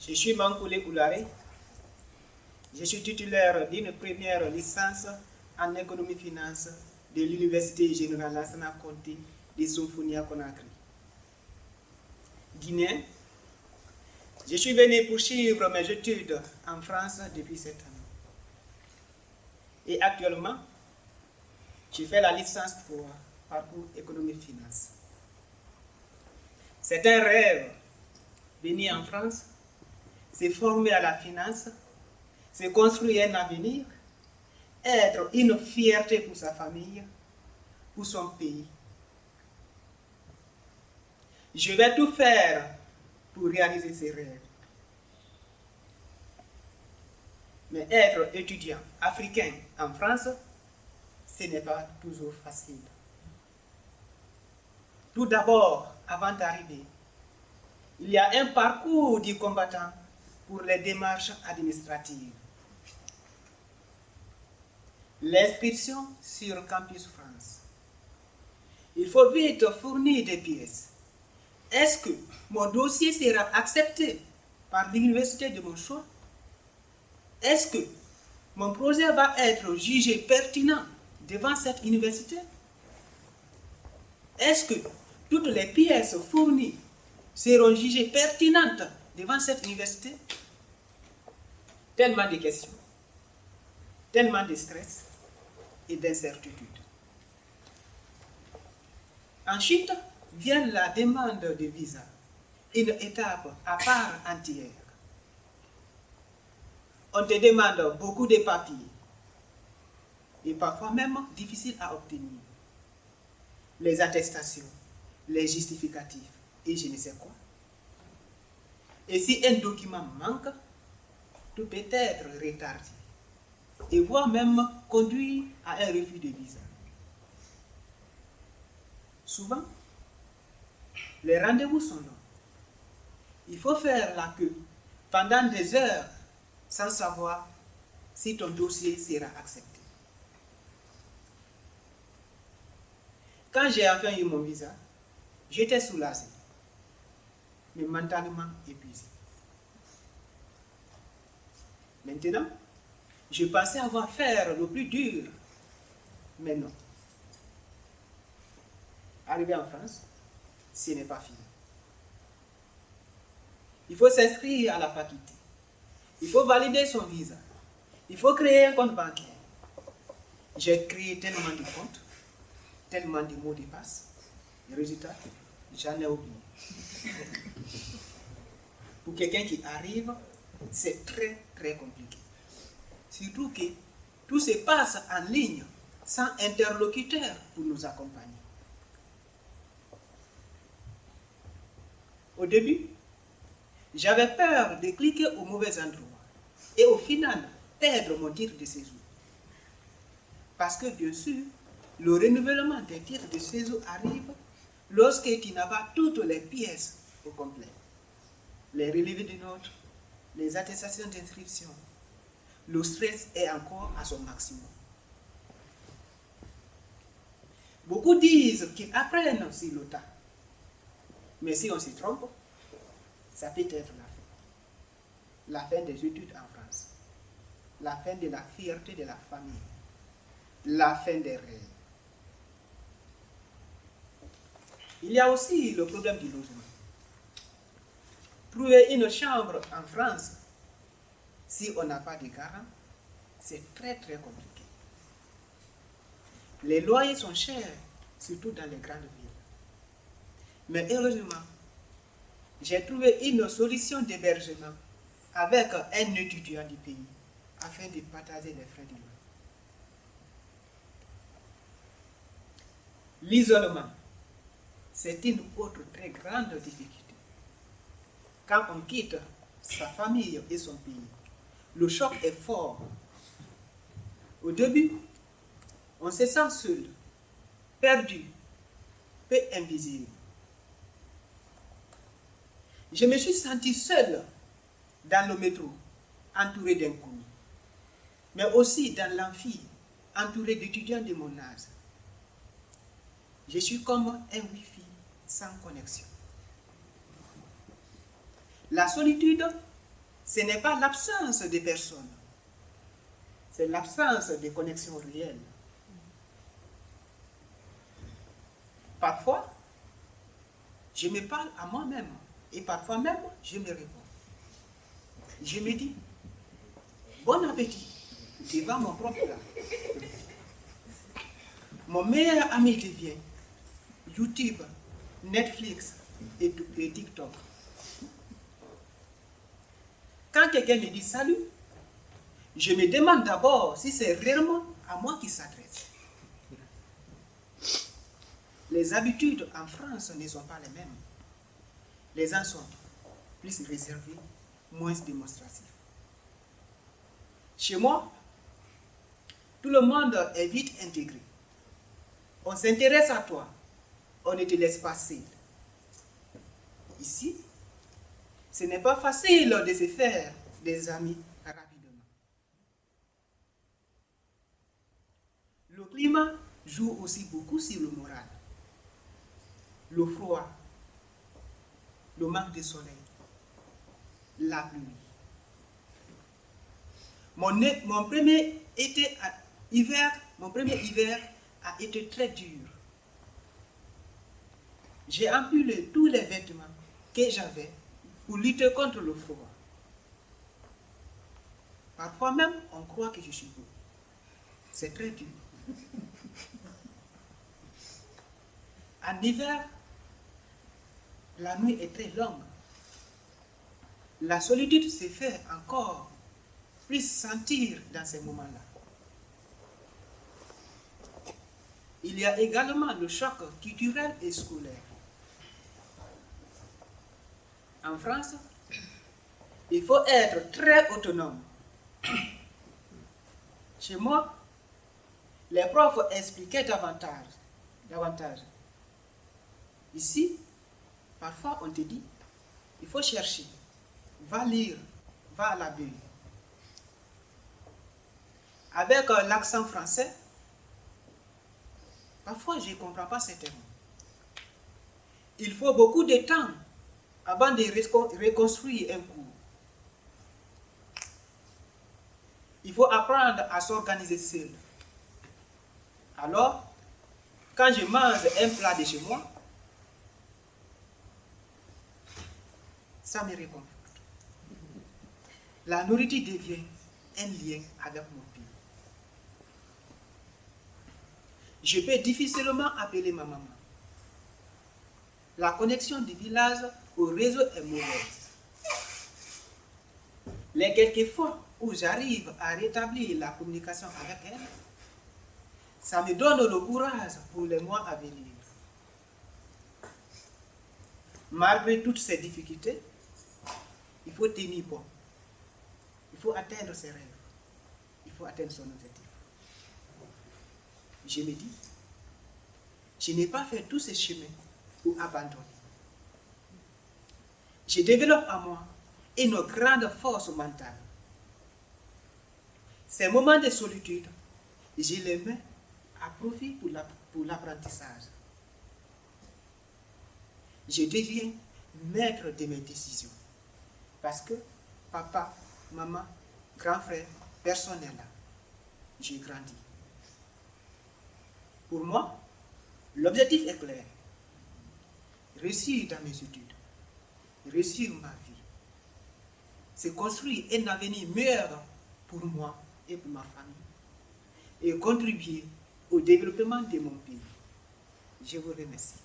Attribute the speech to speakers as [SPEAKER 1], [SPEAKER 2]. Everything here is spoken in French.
[SPEAKER 1] Je suis Mankoulé Oulare. Je suis titulaire d'une première licence en économie-finance de l'Université générale Lansana Conté de Somphonia Conakry. Guinéen, je suis venu poursuivre mes études en France depuis 7 ans. Et actuellement, je fais la licence pour parcours économie-finance. C'est un rêve, venir en France, se former à la finance, se construire un avenir, être une fierté pour sa famille, pour son pays. Je vais tout faire pour réaliser ces rêves. Mais être étudiant africain en France, ce n'est pas toujours facile. Tout d'abord, avant d'arriver, il y a un parcours du combattant pour les démarches administratives. L'inscription sur Campus France. Il faut vite fournir des pièces. Est-ce que mon dossier sera accepté par l'université de mon choix? Est-ce que mon projet va être jugé pertinent devant cette université? Est-ce que toutes les pièces fournies seront jugées pertinentes devant cette université? Tellement de questions, tellement de stress et d'incertitude. Ensuite vient la demande de visa, une étape à part entière. On te demande beaucoup de papiers et parfois même difficiles à obtenir. Les attestations, les justificatifs et je ne sais quoi. Et si un document manque, tout peut être retardé et voire même conduire à un refus de visa. Souvent, les rendez-vous sont longs. Il faut faire la queue pendant des heures sans savoir si ton dossier sera accepté. Quand j'ai enfin eu mon visa, j'étais soulagé, mais mentalement épuisé. Maintenant, je pensais avoir fait le plus dur, mais non. Arrivé en France, ce n'est pas fini. Il faut s'inscrire à la faculté. Il faut valider son visa. Il faut créer un compte bancaire. J'ai créé tellement de comptes, tellement de mots de passe. Le résultat, j'en ai oublié. Pour quelqu'un qui arrive, c'est très très compliqué. Surtout que tout se passe en ligne, sans interlocuteur pour nous accompagner. Au début, j'avais peur de cliquer au mauvais endroit et au final, perdre mon titre de séjour. Parce que bien sûr, le renouvellement des titres de séjour arrive lorsque tu n'as pas toutes les pièces au complet. Les relevés de notes, les attestations d'inscription. Le stress est encore à son maximum. Beaucoup disent qu'ils apprennent sur le tas. Mais si on se trompe, ça peut être la fin. La fin des études en France. La fin de la fierté de la famille. La fin des rêves. Il y a aussi le problème du logement. Trouver une chambre en France, si on n'a pas de garant, c'est très très compliqué. Les loyers sont chers, surtout dans les grandes villes. Mais heureusement, j'ai trouvé une solution d'hébergement avec un étudiant du pays afin de partager les frais du loyer. L'isolement, c'est une autre très grande difficulté. Quand on quitte sa famille et son pays, le choc est fort. Au début, on se sent seul, perdu, peu invisible. Je me suis senti seul dans le métro, entouré d'inconnus, mais aussi dans l'amphi, entouré d'étudiants de mon âge. Je suis comme un Wi-Fi sans connexion. La solitude ce n'est pas l'absence de personnes, c'est l'absence de connexions réelles. Parfois, je me parle à moi-même et parfois même, je me réponds. Je me dis, bon appétit devant mon propre plat. Mon meilleur ami devient YouTube, Netflix et TikTok. Quand quelqu'un me dit salut, je me demande d'abord si c'est réellement à moi qu'il s'adresse. Les habitudes en France ne sont pas les mêmes. Les gens sont plus réservés, moins démonstratifs. Chez moi, tout le monde est vite intégré. On s'intéresse à toi, on ne te laisse pas seul. Ici, ce n'est pas facile de se faire des amis rapidement. Le climat joue aussi beaucoup sur le moral. Le froid, le manque de soleil, la pluie. Mon premier hiver a été très dur. J'ai empilé tous les vêtements que j'avais pour lutter contre le froid. Parfois même, on croit que je suis beau. C'est très dur. En hiver, la nuit est très longue. La solitude se fait encore plus sentir dans ces moments-là. Il y a également le choc culturel et scolaire. En France, il faut être très autonome. Chez moi, les profs expliquaient davantage. Ici, parfois on te dit, il faut chercher, va lire, va à la BU. Avec l'accent français, parfois je ne comprends pas ces termes. Il faut beaucoup de temps avant de reconstruire un cours. Il faut apprendre à s'organiser seul. Alors, quand je mange un plat de chez moi, ça me réconforte. La nourriture devient un lien avec mon pays. Je peux difficilement appeler ma maman. La connexion du village au réseau est mauvaise. Les quelques fois où j'arrive à rétablir la communication avec elle, ça me donne le courage pour les mois à venir. Malgré toutes ces difficultés, il faut tenir bon. Il faut atteindre ses rêves. Il faut atteindre son objectif. Je me dis, je n'ai pas fait tous ces chemins pour abandonner. Je développe en moi une grande force mentale. Ces moments de solitude, je les mets à profit pour l'apprentissage. Je deviens maître de mes décisions. Parce que papa, maman, grand frère, personne n'est là. J'ai grandi. Pour moi, l'objectif est clair. Réussir dans mes études, réussir ma vie. C'est construire un avenir meilleur pour moi et pour ma famille. Et contribuer au développement de mon pays. Je vous remercie.